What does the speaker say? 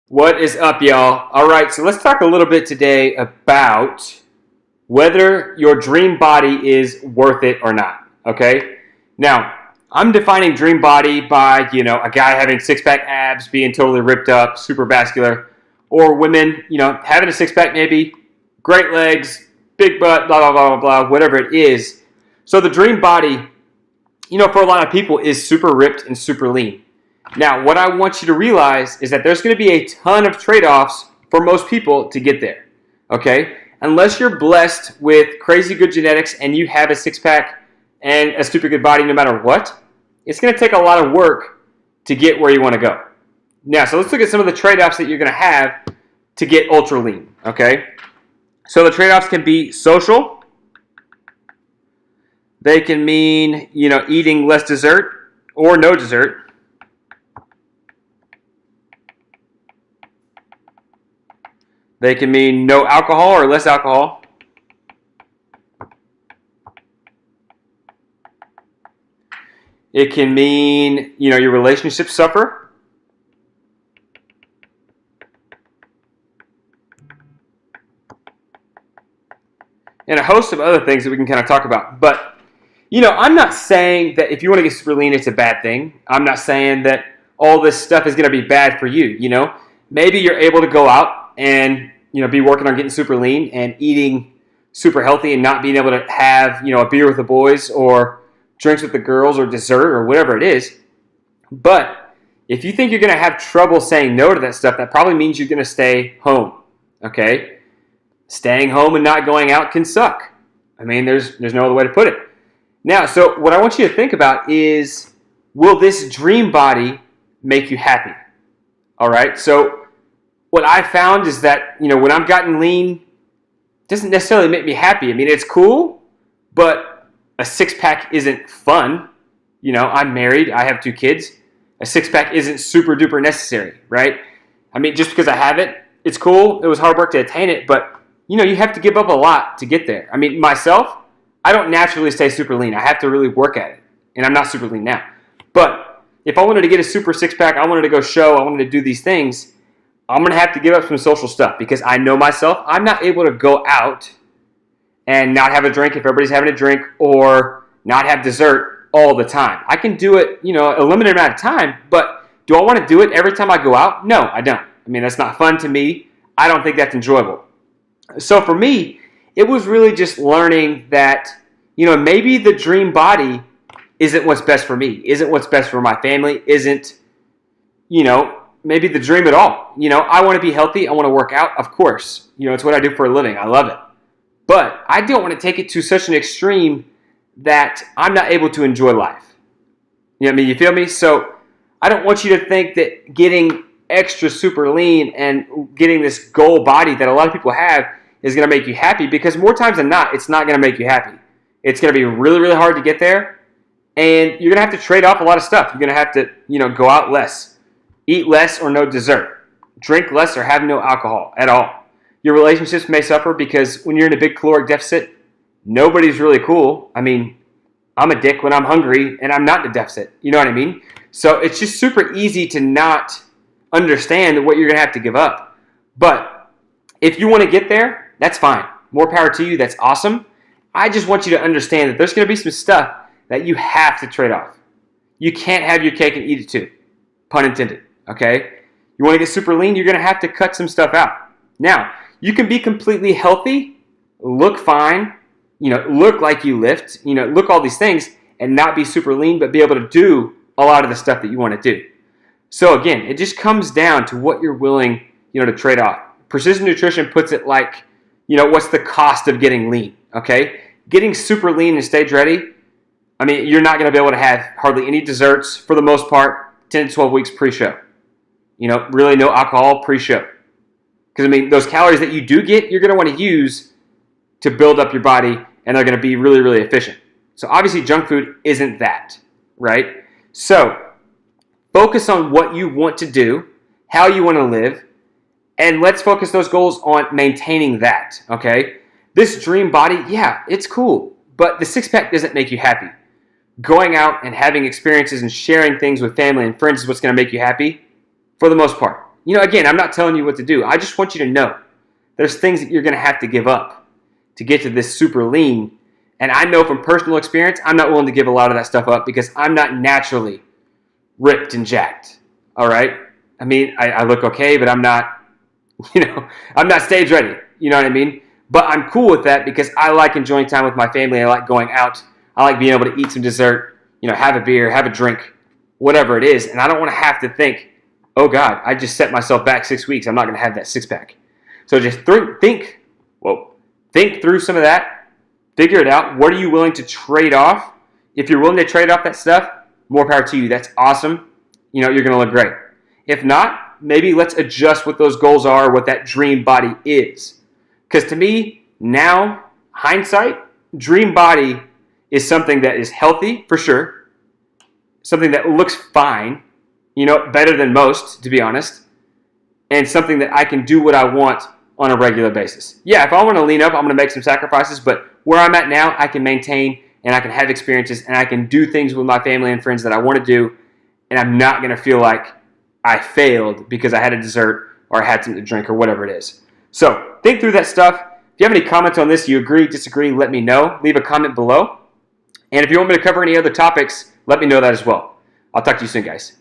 What is up, y'all? All right, so let's talk a little bit today about whether your dream body is worth it or not, okay? Now, I'm defining dream body by, a guy having six-pack abs, being totally ripped up, super vascular, or women, having a six-pack maybe, great legs, big butt, blah, blah, blah, blah, blah, whatever it is. So the dream body, for a lot of people is super ripped and super lean. Now, what I want you to realize is that there's going to be a ton of trade-offs for most people to get there, okay? Unless you're blessed with crazy good genetics and you have a six-pack and a stupid good body no matter what, it's going to take a lot of work to get where you want to go. Now, so let's look at some of the trade-offs that you're going to have to get ultra lean, okay? So the trade-offs can be social. They can mean, eating less dessert or no dessert. They can mean no alcohol or less alcohol. It can mean, your relationships suffer. And a host of other things that we can kind of talk about. But, I'm not saying that if you want to get super lean, it's a bad thing. I'm not saying that all this stuff is going to be bad for you, Maybe you're able to go out and be working on getting super lean and eating super healthy and not being able to have a beer with the boys or drinks with the girls or dessert or whatever it is. But if you think you're going to have trouble saying no to that stuff, that probably means you're going to stay home. Okay, staying home and not going out can suck. I mean, there's no other way to put it. Now, so what I want you to think about is, will this dream body make you happy? All right, so what I found is that, when I've gotten lean, it doesn't necessarily make me happy. I mean, it's cool, but a six-pack isn't fun. I'm married. I have 2 kids. A six-pack isn't super duper necessary, right? I mean, just because I have it, it's cool. It was hard work to attain it, but, you have to give up a lot to get there. I mean, myself, I don't naturally stay super lean. I have to really work at it, and I'm not super lean now. But if I wanted to get a super six-pack, I wanted to go show, I wanted to do these things, I'm going to have to give up some social stuff because I know myself. I'm not able to go out and not have a drink if everybody's having a drink or not have dessert all the time. I can do it, a limited amount of time, but do I want to do it every time I go out? No, I don't. I mean, that's not fun to me. I don't think that's enjoyable. So for me, it was really just learning that, maybe the dream body isn't what's best for me, isn't what's best for my family, isn't, maybe the dream at all. I want to be healthy. I want to work out. Of course, it's what I do for a living. I love it. But I don't want to take it to such an extreme that I'm not able to enjoy life. You feel me? So I don't want you to think that getting extra super lean and getting this goal body that a lot of people have is going to make you happy, because more times than not, it's not going to make you happy. It's going to be really, really hard to get there. And you're going to have to trade off a lot of stuff. You're going to have to, go out less. Eat less or no dessert. Drink less or have no alcohol at all. Your relationships may suffer because when you're in a big caloric deficit, nobody's really cool. I mean, I'm a dick when I'm hungry and I'm not in a deficit. You know what I mean? So it's just super easy to not understand what you're going to have to give up. But if you want to get there, that's fine. More power to you. That's awesome. I just want you to understand that there's going to be some stuff that you have to trade off. You can't have your cake and eat it too. Pun intended. Okay? You want to get super lean, you're going to have to cut some stuff out. Now, you can be completely healthy, look fine, look like you lift, look all these things, and not be super lean, but be able to do a lot of the stuff that you want to do. So again, it just comes down to what you're willing, to trade off. Precision nutrition puts it like, what's the cost of getting lean, okay? Getting super lean and stage ready, I mean, you're not going to be able to have hardly any desserts for the most part, 10 to 12 weeks pre-show. Really no alcohol pre-show. Because, those calories that you do get, you're going to want to use to build up your body, and they're going to be really, really efficient. So obviously junk food isn't that, right? So focus on what you want to do, how you want to live, and let's focus those goals on maintaining that, okay? This dream body, yeah, it's cool, but the six-pack doesn't make you happy. Going out and having experiences and sharing things with family and friends is what's going to make you happy for the most part. again, I'm not telling you what to do. I just want you to know there's things that you're going to have to give up to get to this super lean. And I know from personal experience, I'm not willing to give a lot of that stuff up because I'm not naturally ripped and jacked. All right? I mean, I look okay, but I'm not, I'm not stage ready. You know what I mean? But I'm cool with that because I like enjoying time with my family. I like going out. I like being able to eat some dessert, have a beer, have a drink, whatever it is. And I don't want to have to think, oh God, I just set myself back 6 weeks. I'm not going to have that six pack. So just think through some of that. Figure it out. What are you willing to trade off? If you're willing to trade off that stuff, more power to you. That's awesome. You're going to look great. If not, maybe let's adjust what those goals are, what that dream body is. Because to me, now, hindsight, dream body is something that is healthy, for sure. Something that looks fine, better than most, to be honest. And something that I can do what I want on a regular basis. Yeah, if I want to lean up, I'm going to make some sacrifices, but where I'm at now, I can maintain and I can have experiences and I can do things with my family and friends that I want to do, and I'm not going to feel like I failed because I had a dessert or I had something to drink or whatever it is. So think through that stuff. If you have any comments on this, you agree, disagree, let me know. Leave a comment below. And if you want me to cover any other topics, let me know that as well. I'll talk to you soon, guys.